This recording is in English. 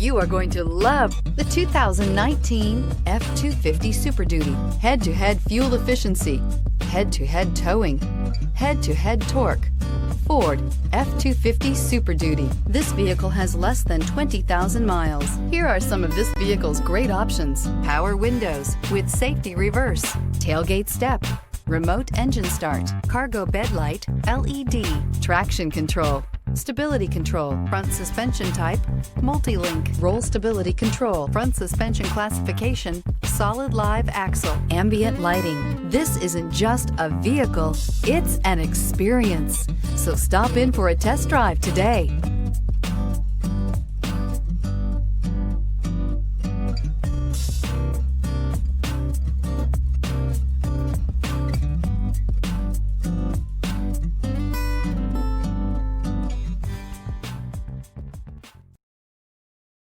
You are going to love the 2019 F-250 Super Duty. Head-to-head fuel efficiency, head-to-head towing, head-to-head torque. Ford F-250 Super Duty. This vehicle has less than 20,000 miles. Here are some of this vehicle's great options: power windows with safety reverse, tailgate step, remote engine start, cargo bed light, LED, traction control, stability control, front suspension type, multi-link, roll stability control, front suspension classification, solid live axle, ambient lighting. This isn't just a vehicle, it's an experience. So stop in for a test drive today.